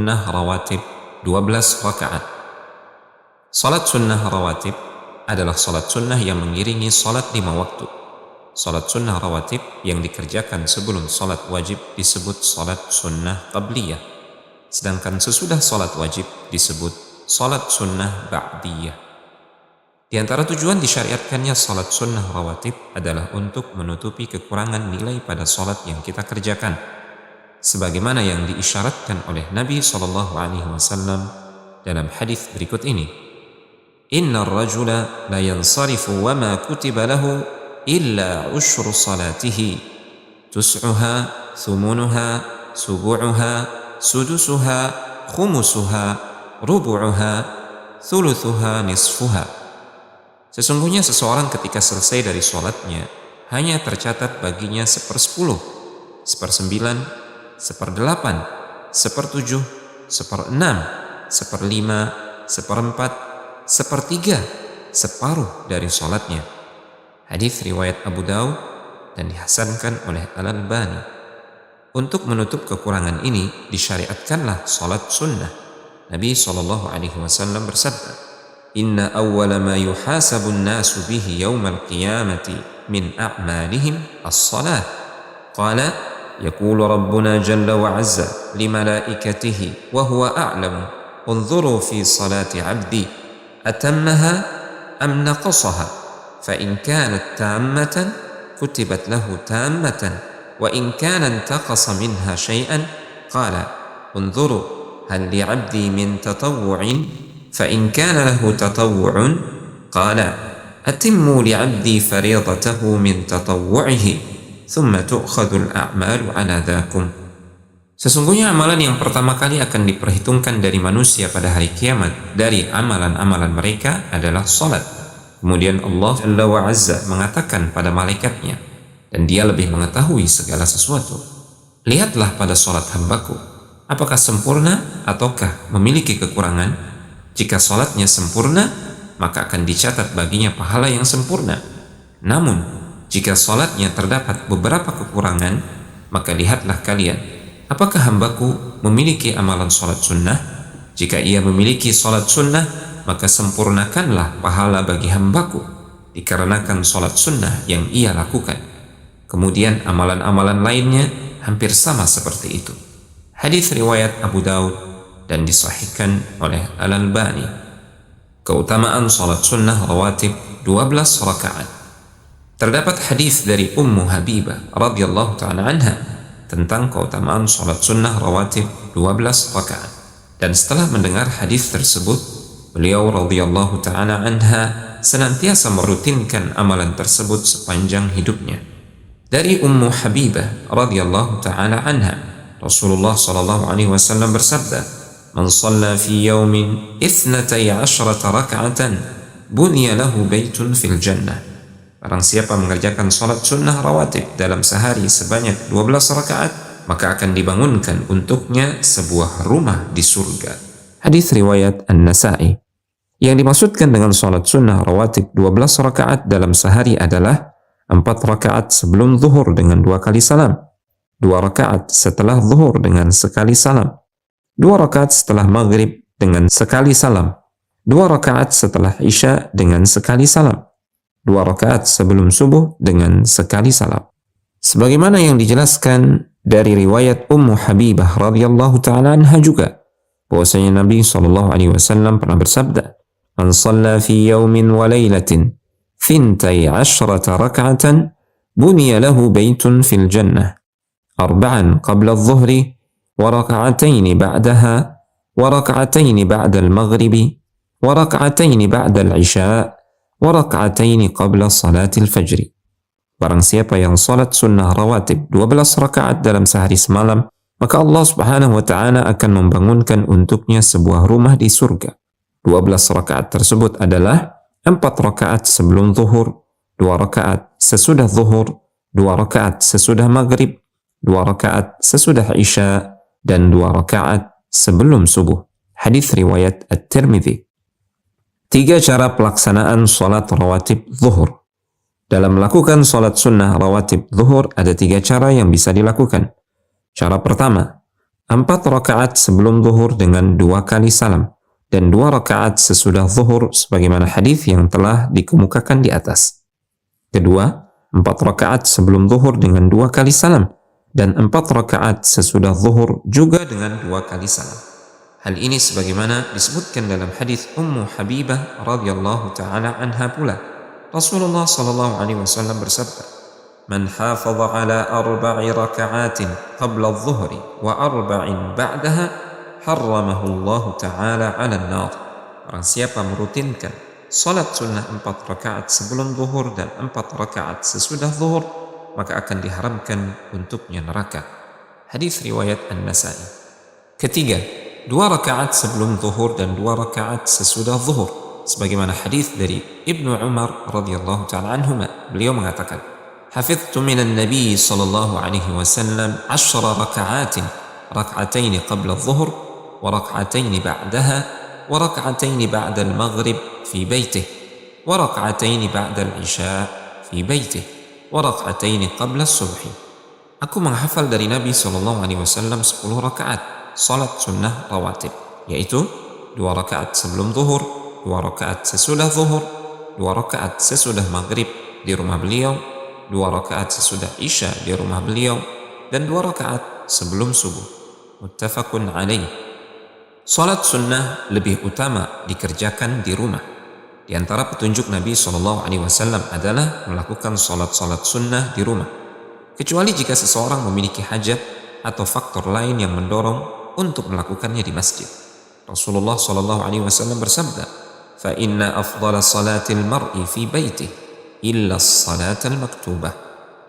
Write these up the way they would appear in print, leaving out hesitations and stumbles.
sunnah rawatib 12 rakaat. Salat sunnah rawatib adalah salat sunnah yang mengiringi salat 5 waktu. Salat sunnah rawatib yang dikerjakan sebelum salat wajib disebut salat sunnah qabliyah, sedangkan sesudah salat wajib disebut salat sunnah ba'diyah. Di antara tujuan disyariatkannya salat sunnah rawatib adalah untuk menutupi kekurangan nilai pada salat yang kita kerjakan, sebagaimana yang diisyaratkan oleh Nabi SAW dalam hadis berikut ini. Innar rajula la yansarifu wa ma kutiba lahu illa ushru salatihi tus'uha thumunuha subu'uha sudusuha khumusuha rubu'uha thuluthuha nisfuha. Sesungguhnya seseorang ketika selesai dari sholatnya hanya tercatat baginya 1/10, 1/9, 1/8, 1/7, 1/6, 1/5, 1/4, 1/3, separuh dari sholatnya. Hadis riwayat Abu Daud dan dihasankan oleh Al-Albani. Untuk menutup kekurangan ini disyariatkanlah sholat sunnah. Nabi SAW bersabda, Inna awwala ma yuhasabu an-nasu bihi yawmal qiyamati min a'malihim as-salah. Qala yaqulu rabbuna jalla wa azza li malaikatihi wa huwa a'lamu unzuru fi salati 'abdi atammaha am naqasaha fa in kanat tammatan kutibat lahu tammatan wa in kana intaqasa minha shay'an qala unzuru hal li 'abdi min tatawwu'in فإن كان له تطوع قال أتموا لعبدي فريضته من تطوعه ثم تؤخذ الأعمال على ذاكم. Sesungguhnya amalan yang pertama kali akan diperhitungkan dari manusia pada hari kiamat dari amalan-amalan mereka adalah salat. Kemudian Allah Jalla wa Azza mengatakan pada malaikatnya, dan dia lebih mengetahui segala sesuatu, lihatlah pada salat hambaku, apakah sempurna ataukah memiliki kekurangan? Jika salatnya sempurna, maka akan dicatat baginya pahala yang sempurna. Namun, jika salatnya terdapat beberapa kekurangan, maka lihatlah kalian, apakah hambaku memiliki amalan salat sunnah? Jika ia memiliki salat sunnah, maka sempurnakanlah pahala bagi hambaku, dikarenakan salat sunnah yang ia lakukan. Kemudian amalan-amalan lainnya hampir sama seperti itu. Hadis riwayat Abu Daud dan disahihkan oleh Al-Albani. Keutamaan salat sunnah rawatib 12 rakaat. Terdapat hadis dari Ummu Habibah radhiyallahu ta'ala anha tentang keutamaan salat sunnah rawatib 12 rakaat. Dan setelah mendengar hadis tersebut, beliau radhiyallahu ta'ala anha senantiasa merutinkan amalan tersebut sepanjang hidupnya. Dari Ummu Habibah radhiyallahu ta'ala anha, Rasulullah SAW bersabda, Man shalla fi yawmin 12 raka'atan bunya lahu baitun fil jannah. Barang siapa mengerjakan salat sunnah rawatib dalam sehari sebanyak 12 rakaat, maka akan dibangunkan untuknya sebuah rumah di surga. Hadis riwayat An-Nasa'i. Yang dimaksudkan dengan salat sunnah rawatib 12 rakaat dalam sehari adalah 4 rakaat sebelum zuhur dengan 2 kali salam, 2 rakaat setelah zuhur dengan sekali salam, 2 rakaat setelah maghrib dengan sekali salam, 2 rakaat setelah isya dengan sekali salam, 2 rakaat sebelum subuh dengan sekali salam. Sebagaimana yang dijelaskan dari riwayat Ummu Habibah radhiyallahu ta'ala anha juga, bahwasanya Nabi SAW pernah bersabda, Man shalla fi yawmin wa laylatin 12 raka'atan bunya lahu baitun fil jannah, 4 qabla adh-dhuhri وركعتين بعدها وركعتين بعد المغرب وركعتين بعد العشاء وركعتين قبل صلاة الفجر. Barang siapa yang salat sunnah rawatib 12 rakaat dalam sehari semalam, maka Allah Subhanahu wa ta'ala akan membangunkan untuknya sebuah rumah di surga. 12 rakaat tersebut adalah 4 rakaat sebelum zuhur, 2 rakaat sesudah zuhur, 2 rakaat sesudah maghrib, 2 rakaat sesudah isya, dan 2 rakaat sebelum subuh. Hadis riwayat At-Tirmidzi. 3 cara pelaksanaan salat rawatib zuhur. Dalam melakukan salat sunnah rawatib zuhur ada 3 cara yang bisa dilakukan. Cara pertama, 4 rakaat sebelum zuhur dengan 2 kali salam, dan 2 rakaat sesudah zuhur sebagaimana hadis yang telah dikemukakan di atas. Kedua, 4 rakaat sebelum zuhur dengan 2 kali salam, dan 4 rakaat sesudah zuhur juga dengan 2 kali salam. Hal ini sebagaimana disebutkan dalam hadis Ummu Habibah radhiyallahu taala anha pula. Rasulullah sallallahu alaihi wasallam bersabda, "Man hafadha ala 4 raka'atin qabla adh-dhuhri wa 4 ba'daha, harramahu Allah taala 'ala an-nar." Barang siapa merutinkan salat sunnah 4 rakaat sebelum zuhur dan 4 rakaat sesudah zuhur, maka akan diharamkan untuknya neraka. Hadis riwayat An-Nasa'i. Ketiga, 2 rakaat sebelum zuhur dan 2 rakaat sesudah zuhur, sebagaimana hadis dari Ibnu Umar radhiyallahu ta'ala anhuma. Beliau mengatakan, "Hafidhtu minan Nabi sallallahu alaihi wasallam 10 raka'atin, rak'atain qabla adh-dhuhr wa rak'atain ba'daha wa rak'atain ba'da al-maghrib fi baytihi wa rak'atain ba'da al-isha fi baytihi wa rak'atain qabla as-subh." Aku menghafal dari Nabi sallallahu alaihi wasallam 10 rakaat salat sunnah rawatib, yaitu 2 rakaat sebelum zuhur, 2 rakaat sesudah zuhur, 2 rakaat sesudah maghrib di rumah beliau, 2 rakaat sesudah isya di rumah beliau, dan 2 rakaat sebelum subuh. Muttafaqun alaih. Salat sunnah lebih utama dikerjakan di rumah. Di antara petunjuk Nabi SAW adalah melakukan salat-salat sunnah di rumah, kecuali jika seseorang memiliki hajat atau faktor lain yang mendorong untuk melakukannya di masjid. Rasulullah SAW bersabda, "Fa inna afdala salatil mar'i fi baitih illa salatal maktubah."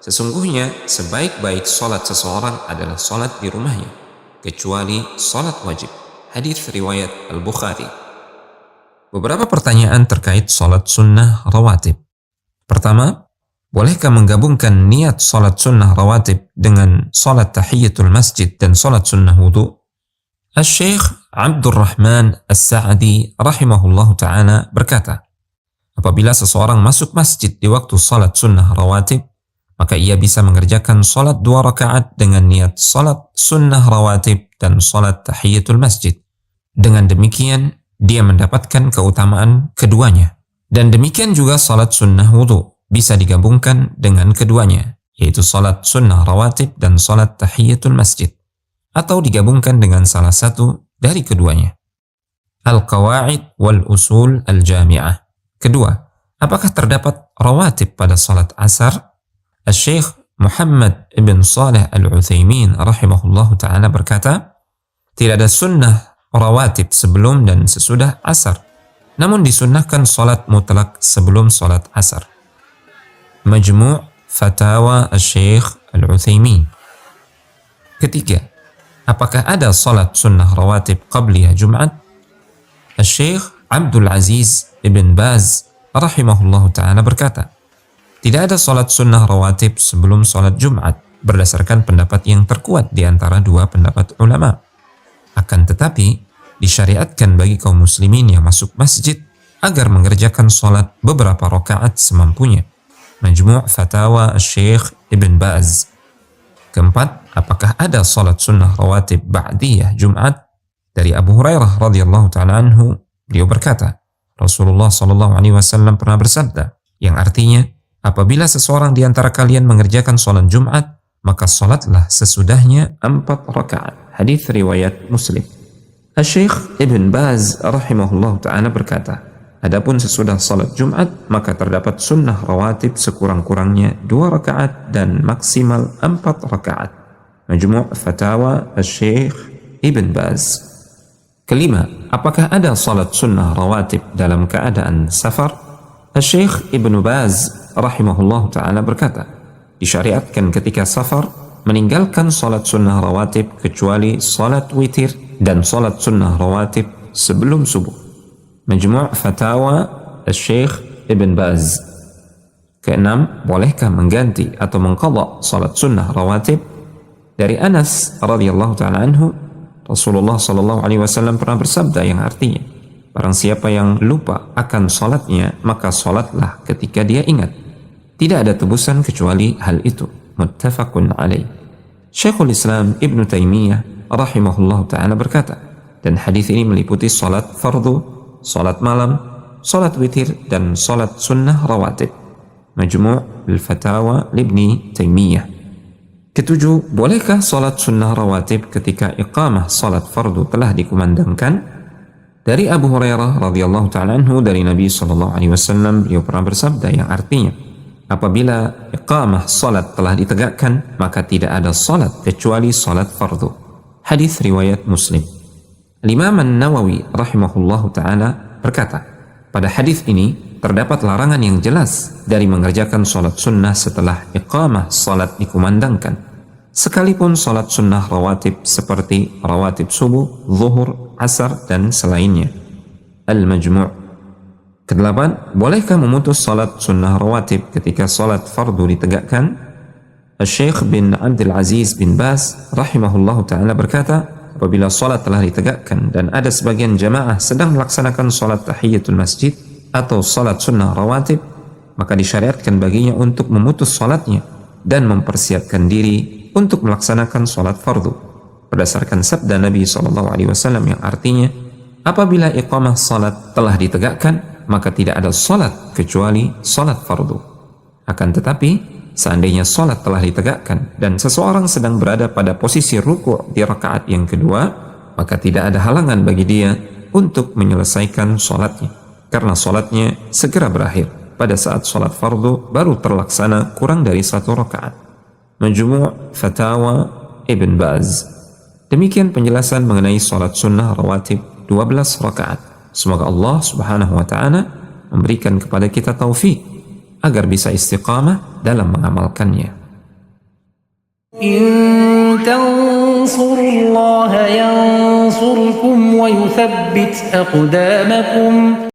Sesungguhnya sebaik-baik salat seseorang adalah salat di rumahnya, kecuali salat wajib. Hadis riwayat Al-Bukhari. Beberapa pertanyaan terkait salat sunnah rawatib. Pertama, bolehkah menggabungkan niat salat sunnah rawatib dengan salat tahiyatul masjid dan salat sunnah wudu? Al-Syeikh Abdurrahman As-Sa'di rahimahullahu ta'ala berkata, apabila seseorang masuk masjid di waktu salat sunnah rawatib, maka ia bisa mengerjakan salat 2 rakaat dengan niat salat sunnah rawatib dan salat tahiyatul masjid. Dengan demikian, dia mendapatkan keutamaan keduanya. Dan demikian juga salat sunnah wudu bisa digabungkan dengan keduanya, yaitu salat sunnah rawatib dan salat tahiyatul masjid, atau digabungkan dengan salah satu dari keduanya. Al-Qawaid wal Usul al-Jami'ah. Kedua, apakah terdapat rawatib pada salat asar? Al-Syeikh Muhammad ibn Salih al-Uthaymin rahimahullahu ta'ala berkata, tidak ada sunnah rawatib sebelum dan sesudah asar, namun disunnahkan salat mutlak sebelum salat asar. Majmu' Fatawa Al-Syeikh Al-Uthaymin. Ketiga, apakah ada salat sunnah rawatib qabliyah Jumat? Al-Syeikh Abdul Aziz ibn Baz rahimahullahu ta'ala berkata, tidak ada salat sunnah rawatib sebelum salat Jumat berdasarkan pendapat yang terkuat di antara dua pendapat ulama. Akan tetapi, disyariatkan bagi kaum muslimin yang masuk masjid agar mengerjakan salat beberapa rakaat semampunya. Majmu' Fatawa Al-Syeikh Ibn Baz. Keempat, apakah ada salat sunnah rawatib ba'diyah Jumat? Dari Abu Hurairah radhiyallahu ta'ala anhu, beliau berkata, Rasulullah SAW pernah bersabda, yang artinya, apabila seseorang di antara kalian mengerjakan salat Jumat, maka salatlah sesudahnya 4 rakaat. Hadis riwayat Muslim. Al-Syeikh Ibn Baz rahimahullah ta'ala berkata, adapun sesudah salat Jumat, maka terdapat sunnah rawatib sekurang-kurangnya 2 rakaat dan maksimal 4 rakaat. Majmu' Fatawa Al-Syeikh Ibn Baz. Kelima, apakah ada salat sunnah rawatib dalam keadaan safar? Al-Syeikh Ibn Baz rahimahullah ta'ala berkata, disyariatkan ketika safar meninggalkan salat sunnah rawatib kecuali salat witir dan salat sunnah rawatib sebelum subuh. Majmu' Fatawa Al-Syeikh Ibn Baz. Keenam, bolehkah mengganti atau mengqadha salat sunnah rawatib? Dari Anas radhiyallahu ta'ala anhu, Rasulullah SAW pernah bersabda yang artinya, barang siapa yang lupa akan salatnya, maka salatlah ketika dia ingat. Tidak ada tebusan kecuali hal itu. Muttafaqun alaih. Syekhul Islam Ibn Taimiyah rahimahullah ta'ala berkata, dan hadis ini meliputi salat fardu, salat malam, salat witir, dan salat sunnah rawatib. Majmu' al-Fatawa Ibnu Taimiyah. Ketujuh, bolehkah salat sunnah rawatib ketika iqamah salat fardu telah dikumandangkan? Dari Abu Hurairah radhiyallahu ta'ala anhu dari Nabi sallallahu alaihi wasallam, beliau pernah bersabda yang artinya, apabila iqamah salat telah ditegakkan, maka tidak ada salat kecuali salat fardu. Hadis riwayat Muslim. Imam An-Nawawi rahimahullahu ta'ala berkata, pada hadis ini terdapat larangan yang jelas dari mengerjakan salat sunnah setelah iqamah salat dikumandangkan, sekalipun salat sunnah rawatib seperti rawatib subuh, zuhur, asar, dan selainnya. Al-Majmu'. Kedelapan, bolehkah memutus salat sunnah rawatib ketika salat fardu ditegakkan? Syekh bin Abdul Aziz bin Baz rahimahullahu ta'ala berkata, apabila salat telah ditegakkan dan ada sebagian jamaah sedang melaksanakan salat tahiyatul masjid atau salat sunnah rawatib, maka disyariatkan baginya untuk memutus salatnya dan mempersiapkan diri untuk melaksanakan salat fardu, berdasarkan sabda Nabi SAW yang artinya, apabila iqamah salat telah ditegakkan, maka tidak ada salat kecuali salat fardu. Akan tetapi, seandainya salat telah ditegakkan dan seseorang sedang berada pada posisi ruku' di rakaat yang kedua, maka tidak ada halangan bagi dia untuk menyelesaikan salatnya, karena salatnya segera berakhir pada saat salat fardu baru terlaksana kurang dari 1 rakaat. Majmu' Fatawa Ibn Baz. Demikian penjelasan mengenai salat sunnah rawatib 12 rakaat. Semoga Allah subhanahu wa ta'ala memberikan kepada kita taufik agar bisa istiqamah dalam mengamalkannya. In tansurullaha yansurkum wa yuthabbit aqdamakum.